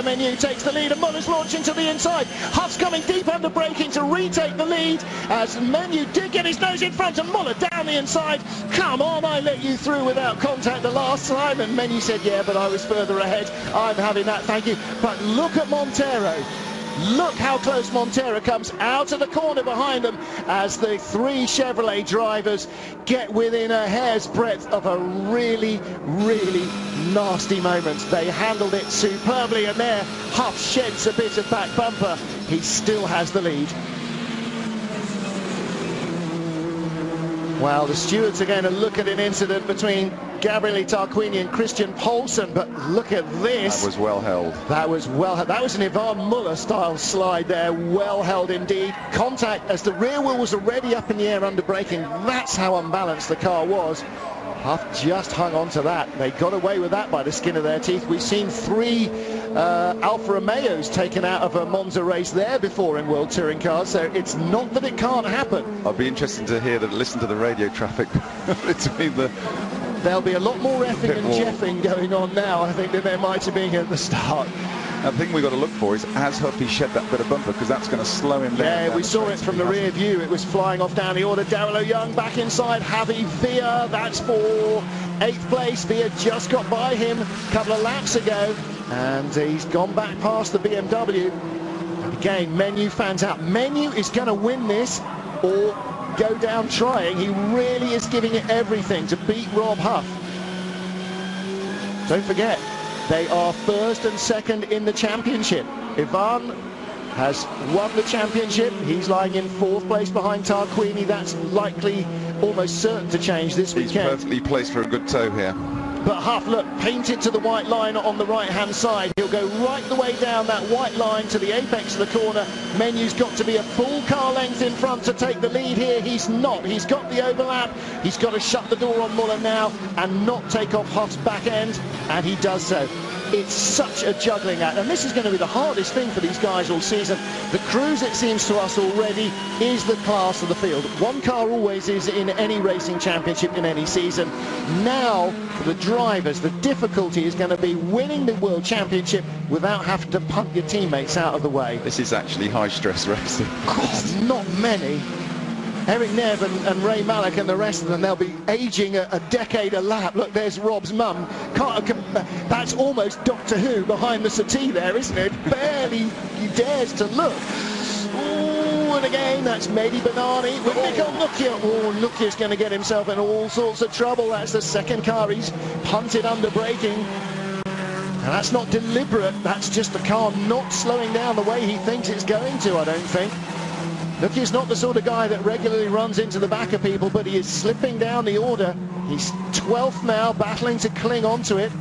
Menu takes the lead and Muller's launching to the inside. Huff's coming deep under braking to retake the lead as Menu did get his nose in front and Muller down the inside. Come on, I let you through without contact the last time, and Menu said, yeah, but I was further ahead. I'm having that, thank you. But look at Montero. Look how close Montero comes out of the corner behind them as the three Chevrolet drivers get within a hair's breadth of a really, really nasty moment. They handled it superbly, and there Huff sheds a bit of back bumper. He still has the lead. Well, the stewards are going to look at an incident between Gabriele Tarquini and Christian Poulsen, but look at this. That was well held. That was well held. That was an Ivan Muller style slide there, well held indeed. Contact as the rear wheel was already up in the air under braking. That's how unbalanced the car was. Huff just hung on to that. They got away with that by the skin of their teeth. We've seen three Alfa Romeos taken out of a Monza race there before in World Touring Cars, so it's not that it can't happen. I'll be interested to hear listen to the radio traffic between the... There'll be a lot more effing and jeffing going on now, I think, than there might have been at the start. The thing we've got to look for is, has Huffy shed that bit of bumper, because that's going to slow him down. Yeah, we saw it from the rear view. It was flying off down the order. Daryl O'Young back inside. Javi Villa, that's for 8th place. Villa just got by him a couple of laps ago, and he's gone back past the BMW. And again, Menu fans out. Menu is going to win this or go down trying. He really is giving it everything to beat Rob Huff. Don't forget, they are first and second in the championship. Ivan has won the championship. He's lying in 4th place behind Tarquini. That's likely, almost certain to change this weekend. He's perfectly placed for a good tow here. But Huff, look, painted to the white line on the right-hand side. He'll go right the way down that white line to the apex of the corner. Menu's got to be a full car length in front to take the lead here. He's not. He's got the overlap. He's got to shut the door on Muller now and not take off Huff's back end, and he does so. It's such a juggling act, and this is going to be the hardest thing for these guys all season. The cruise, it seems to us already, is the class of the field. One car always is in any racing championship in any season. Now, for the drivers, the difficulty is going to be winning the World Championship without having to punt your teammates out of the way. This is actually high-stress racing. God, not many. Eric Nev and Ray Malek and the rest of them, they'll be aging a decade a lap. Look, there's Rob's mum. That's almost Doctor Who behind the settee there, isn't it? Barely he dares to look. Ooh, and again, that's Mehdi Banani with Nico Nukia. Oh, Nukia's going to get himself in all sorts of trouble. That's the second car he's punted under braking. And that's not deliberate. That's just the car not slowing down the way he thinks it's going to, I don't think. Look, he's not the sort of guy that regularly runs into the back of people, but he is slipping down the order. He's 12th now, battling to cling on to it.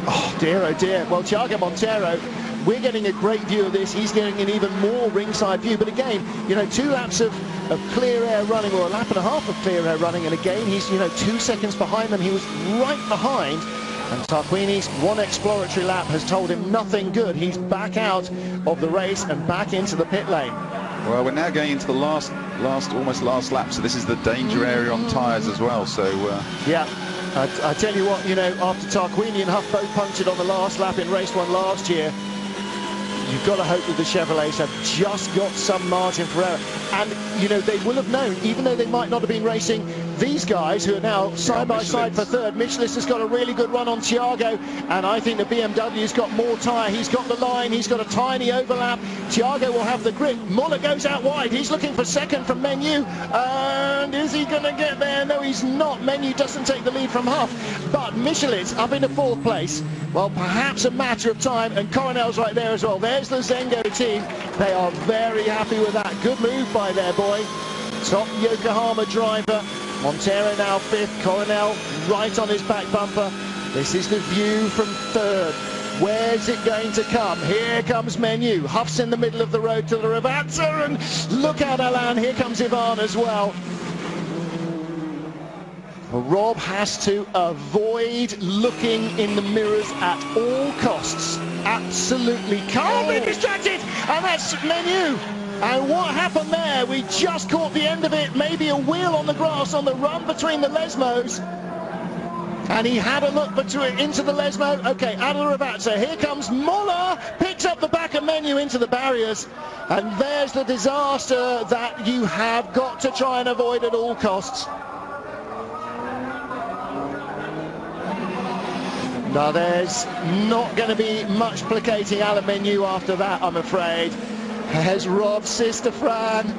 Oh dear, oh dear. Well, Thiago Montero, we're getting a great view of this. He's getting an even more ringside view. But again, you know, 2 laps of clear air running, or a lap and a half of clear air running, and again, he's, you know, 2 seconds behind them. He was right behind. And Tarquini's one exploratory lap has told him nothing good. He's back out of the race and back into the pit lane. Well, we're now going into the almost last lap, so this is the danger area on tyres as well. So yeah, I tell you what, you know, after Tarquini and Huff both punctured on the last lap in race 1 last year, you've got to hope that the Chevrolets have just got some margin for error. And, you know, they will have known, even though they might not have been racing, these guys who are now side by side for third. Michelis has got a really good run on Thiago, and I think the BMW's got more tyre. He's got the line, he's got a tiny overlap. Thiago will have the grip. Muller goes out wide. He's looking for second from Menu, and is he going to get there? No, he's not. Menu doesn't take the lead from Huff, but Michelis up into 4th place. Well, perhaps a matter of time, and Coronel's right there as well. There's the Zengo team. They are very happy with that. Good move by their boy. Top Yokohama driver. Montero now 5th, Coronel right on his back bumper. This is the view from 3rd. Where's it going to come? Here comes Menu. Huff's in the middle of the road to the Ravazza, and look out, Alain, here comes Ivan as well. Rob has to avoid looking in the mirrors at all costs. Absolutely can't be distracted, and that's Menu. And what happened there? We just caught the end of it. Maybe a wheel on the grass on the run between the Lesmos. And he had a look into the Lesmo. Okay, out of the Ravazza. Here comes Muller, picks up the back of Menu into the barriers. And there's the disaster that you have got to try and avoid at all costs. Now there's not going to be much placating Alain Menu after that, I'm afraid. There's Rob's sister Fran.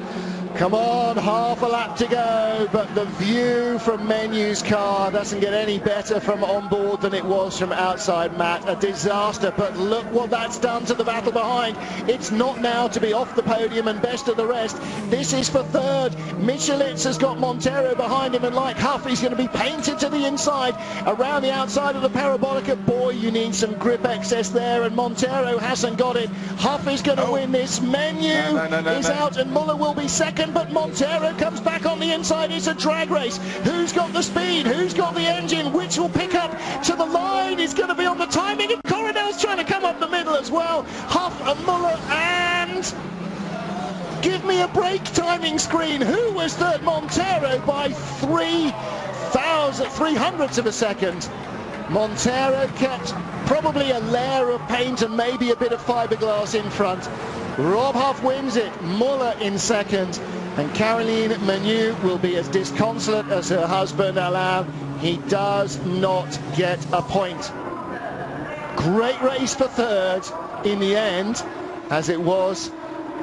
Come on, half a lap to go, but the view from Menu's car doesn't get any better from on board than it was from outside, Matt. A disaster, but look what that's done to the battle behind. It's not now to be off the podium and best of the rest. This is for third. Michelitz has got Montero behind him, and like Huff, he's going to be painted to the inside, around the outside of the Parabolica. Boy, you need some grip excess there, and Montero hasn't got it. Huff is going to win this. Menu is out, and Muller will be second. But Montero comes back on the inside. It's a drag race. Who's got the speed? Who's got the engine? Which will pick up to the line? Is going to be on the timing, and Coronel's trying to come up the middle as well. Huff and Muller, and give me a break timing screen. Who was third? Montero by 300ths of a second. Montero kept probably a layer of paint and maybe a bit of fiberglass in front. Rob Huff wins it, Muller in second, and Caroline Menu will be as disconsolate as her husband Alain. He does not get a point. Great race for third in the end, as it was,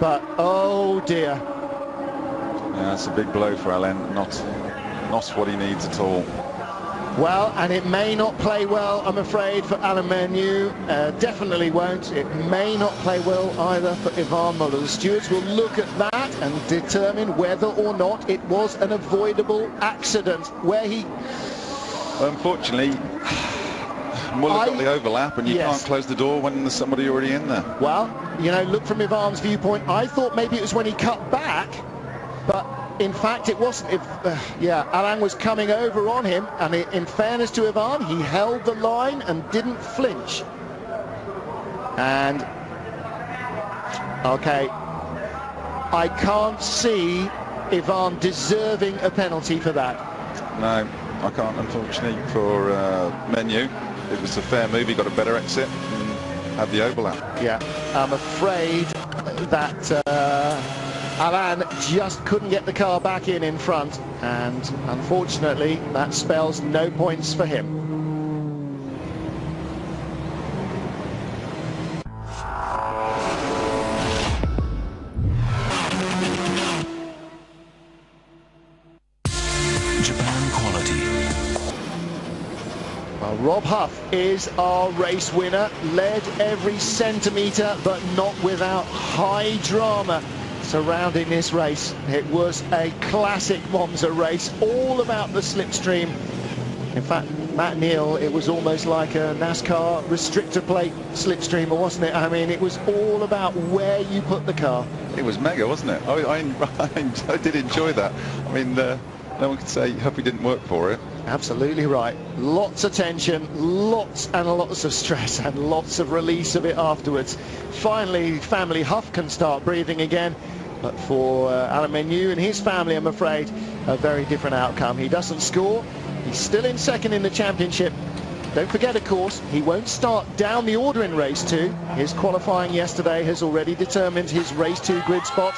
but oh dear. Yeah, that's a big blow for Alain, not what he needs at all. Well, and it may not play well, I'm afraid, for Alain Menu. Definitely won't. It may not play well either for Yvan Muller. The stewards will look at that and determine whether or not it was an avoidable accident where he... Well, unfortunately, Muller got the overlap, and you can't close the door when there's somebody already in there. Well, you know, look from Yvan's viewpoint. I thought maybe it was when he cut back, but... in fact, it wasn't. Alain was coming over on him, and in fairness to Yvan, he held the line and didn't flinch. And, okay, I can't see Yvan deserving a penalty for that. No, I can't, unfortunately, for Menu. It was a fair move. He got a better exit and had the overlap. Yeah, I'm afraid that... Alain just couldn't get the car back in front, and unfortunately that spells no points for him. Japan quality. Well, Rob Huff is our race winner, led every centimetre but not without high drama surrounding this race. It was a classic Monza race, all about the slipstream. In fact, Matt Neal, it was almost like a NASCAR restrictor plate slipstreamer, wasn't it? I mean, it was all about where you put the car. It was mega, wasn't it? I did enjoy that. I mean, no one could say Huffy didn't work for it. Absolutely right. Lots of tension, lots and lots of stress, and lots of release of it afterwards. Finally, family Huff can start breathing again. But for Alain Menu and his family, I'm afraid, a very different outcome. He doesn't score. He's still in second in the championship. Don't forget, of course, he won't start down the order in race 2. His qualifying yesterday has already determined his race 2 grid spot.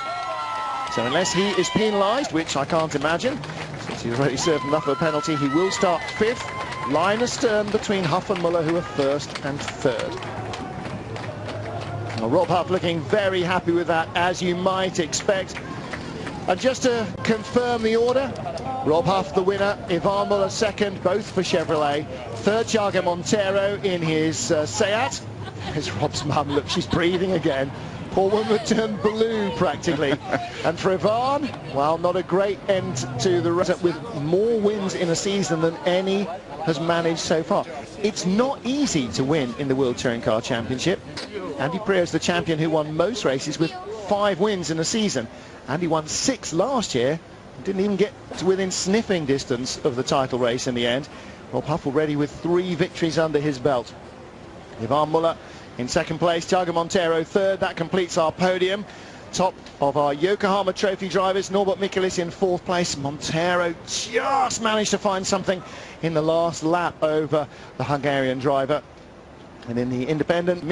So unless he is penalised, which I can't imagine, since he's already served enough of a penalty, he will start 5th, line astern between Huff and Muller, who are 1st and 3rd. Well, Rob Huff looking very happy with that, as you might expect. And just to confirm the order, Rob Huff the winner, Yvan Muller second, both for Chevrolet. Third, Thiago Montero in his Seat. There's Rob's mum, look, she's breathing again. Poor woman turned blue practically. And for Yvan, well, not a great end to the race, with more wins in a season than any has managed so far. It's not easy to win in the World Touring Car Championship. Andy Prieur is the champion who won most races with 5 wins in a season. Andy won 6 last year, didn't even get to within sniffing distance of the title race in the end. Rob Huff already with 3 victories under his belt. Yvan Muller in second place, Thiago Montero third. That completes our podium. top of our Yokohama Trophy drivers. Norbert Mikulis in 4th place. Montero just managed to find something in the last lap over the Hungarian driver. And in the independent,